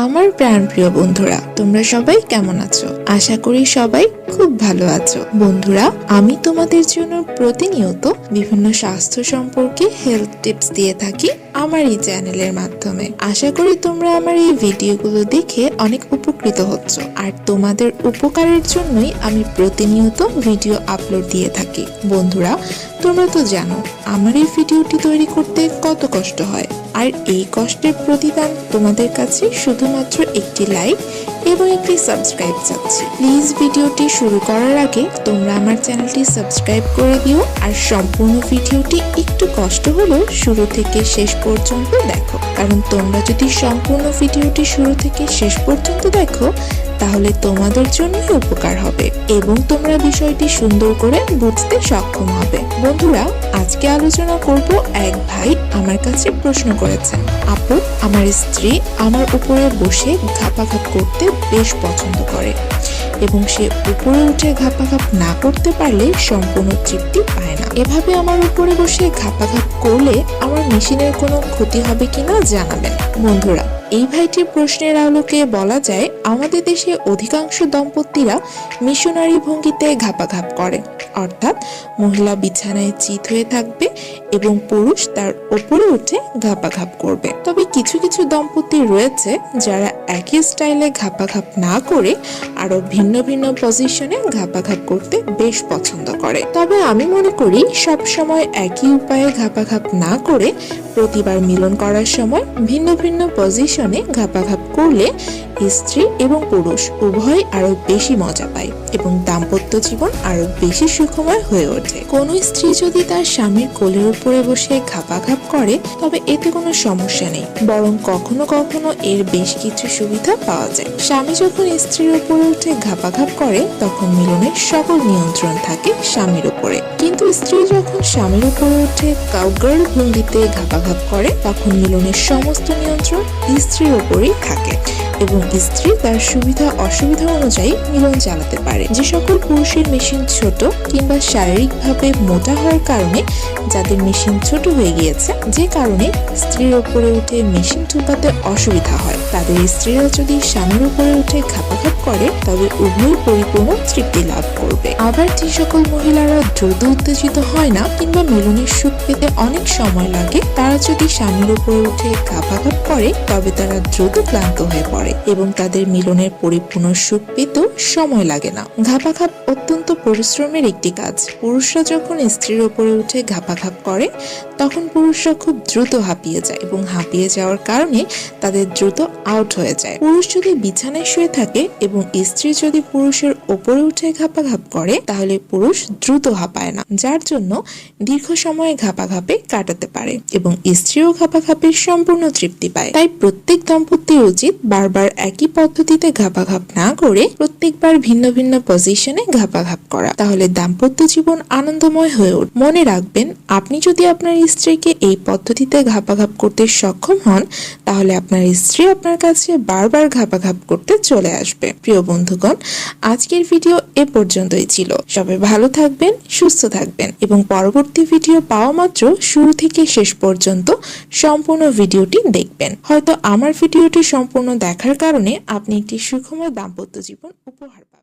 আমার প্রাণপ্রিয় বন্ধুরা, তোমরা সবাই কেমন আছো? আশা করি সবাই খুব ভালো আছো। বন্ধুরা, আমি তোমাদের জন্য প্রতিনিয়ত বিভিন্ন স্বাস্থ্য সম্পর্কে হেলথ টিপস দিয়ে থাকি আমার এই চ্যানেলের মাধ্যমে। আশা করি তোমরা আমার এই ভিডিওগুলো দেখে অনেক উপকৃত হচ্ছ, আর তোমাদের উপকারের জন্যই আমি প্রতিনিয়ত ভিডিও আপলোড দিয়ে থাকি। বন্ধুরা, তোমরা তো জানো আমার এই ভিডিওটি তৈরি করতে কত কষ্ট হয়, আর এই কষ্টের প্রতিদান তোমাদের কাছে শুধুমাত্র একটি লাইক এবং একটি সাবস্ক্রাইব চাচ্ছি। প্লিজ ভিডিওটি শুরু করার আগে তোমরা আমার চ্যানেলটি সাবস্ক্রাইব করে দিও, আর সম্পূর্ণ ভিডিওটি একটু কষ্ট হলেও শুরু থেকে শেষ পর্যন্ত দেখো, কারণ তোমরা যদি সম্পূর্ণ ভিডিওটি শুরু থেকে শেষ পর্যন্ত দেখো তাহলে তোমাদের জন্যই উপকার হবে এবং তোমরা বিষয়টি সুন্দর করে বুঝতে সক্ষম হবে। বন্ধুরা, আজকে আলোচনা করব, এক ভাই আমার কাছে প্রশ্ন করেছেন, আপু, আমার স্ত্রী আমার উপরে বসে ঘাপাঘাপ করতে বেশ পছন্দ করে এবং সে উপরে উঠে ঘাপাঘাপ না করতে পারলে সম্পূর্ণ তৃপ্তি পায় না। এভাবে আমার উপরে বসে ঘাপাঘাপ করলে আমার মেশিনের কোনো ক্ষতি হবে কিনা জানাবেন। বন্ধুরা, এই ভাইটির প্রশ্নের আলোকে বলা যায়, আমাদের দেশে অধিকাংশ দম্পতিরা মিশনারি ভঙ্গিতে ঘাপাঘাপ করে, অর্থাৎ মহিলা বিছানায় চিত হয়ে থাকবে এবং পুরুষ তার উপরে উঠে ঘাপাঘাপ করবে। তবে কিছু কিছু দম্পতি রয়েছে যারা একই স্টাইলে ঘাপাঘাপ না করে আরো ভিন্ন ভিন্ন পজিশনে ঘাপাঘাপ করতে বেশ পছন্দ করে। তবে আমি মনে করি সব সময় একই উপায়ে ঘাপাঘাপ না করে প্রতিবার মিলন করার সময় ভিন্ন ভিন্ন পজিশনে ঘাপাঘাপ করলে স্ত্রী এবং পুরুষ উভয় আরো বেশি মজা পায় এবং দাম্পত্য জীবন আরো বেশি সুখময় হয়ে ওঠে। কোনো স্ত্রী যদি তার স্বামীর কোলের উপরে বসে ঘাপাঘাপ করে তবে এতে কোনো সমস্যা নেই, বরং কখনো কখনো এর বেশ কিছু সুবিধা পাওয়া যায়। স্বামী যখন স্ত্রীর উপরে উঠে ঘাপাঘাপ করে তখন মিলনের সকল নিয়ন্ত্রণ থাকে স্বামীর উপরে, কিন্তু স্ত্রী যখন স্বামীর উপরে উঠে কাউগার্ল ভঙ্গিতে ঘাপাঘাপ করে তখন মিলনের সমস্ত নিয়ন্ত্রণ স্ত্রীর উপরেই থাকে এবং স্ত্রী তার সুবিধা অসুবিধা অনুযায়ী মিলন চালাতে পারে। যে সকল পুরুষের মেশিন ছোট কিংবা শারীরিকভাবে মোটা হওয়ার কারণে যাদের মেশিন ছোট হয়ে গিয়েছে, যে কারণে স্ত্রীর উপরে উঠে মেশিন ঠুকাতে অসুবিধা হয়, তাদের স্ত্রীরা যদি স্বামীর উপরে উঠে ঘাপাঘাপ করে তবে উভয় পরিপূর্ণ তৃপ্তি লাভ করবে। আবার যে সকল মহিলারা দ্রুত উত্তেজিত হয় না কিংবা মিলনের সুখ পেতে অনেক সময় লাগে, তারা যদি স্বামীর উপরে উঠে ঘাপাঘাপ করে তবে তারা দ্রুত ক্লান্ত হয়ে পড়ে এবং তাদের মিলনের পরিপূর্ণ সুখ পেতেও সময় লাগে না। ঘাপাঘাপ অত্যন্ত পরিশ্রমের একটি কাজ। পুরুষরা যখন স্ত্রীর উপরে উঠে ঘাপাঘাপ করে তখন পুরুষরা খুব দ্রুত হাঁপিয়ে যায় এবং হাঁপিয়ে যাওয়ার কারণে তাদের দ্রুত আউট হয়ে যায়। পুরুষ যদি বিছানায় শুয়ে থাকে এবং স্ত্রী যদি পুরুষের উপরে উঠে ঘাপাঘাপ করে তাহলে পুরুষ দ্রুত হাঁপায় না, যার জন্য দীর্ঘ সময় ঘাপাঘাপে কাটাতে পারে এবং স্ত্রীও ঘাপাঘাপের সম্পূর্ণ তৃপ্তি পায়। তাই প্রত্যেক দম্পতির উচিত বারবার একই পদ্ধতিতে ঘাপাঘাপ না করে প্রত্যেকবার ভিন্ন ভিন্ন পজিশনে ঘাপাঘাপ করা, তাহলে দাম্পত্য জীবন আনন্দময় হয়ে উঠবে। মনে রাখবেন, আপনি যদি আপনার স্ত্রীকে এই পদ্ধতিতে ঘাপাঘাপ করতে সক্ষম হন তাহলে আপনার স্ত্রী আপনার কাছে বারবার ঘাপাঘাপ করতে চলে আসবে। প্রিয় বন্ধুগণ, আজকের ভিডিও এ পর্যন্তই ছিল। সবাই ভালো থাকবেন, সুস্থ থাকবেন এবং পরবর্তী ভিডিও পাওয়া মাত্র শুরু থেকে শেষ পর্যন্ত সম্পূর্ণ ভিডিওটি দেখবেন। হয়তো আমার ভিডিওটি সম্পূর্ণ দেখার কারণে আপনি একটি সুখময় দাম্পত্য জীবন উপহার পাবেন।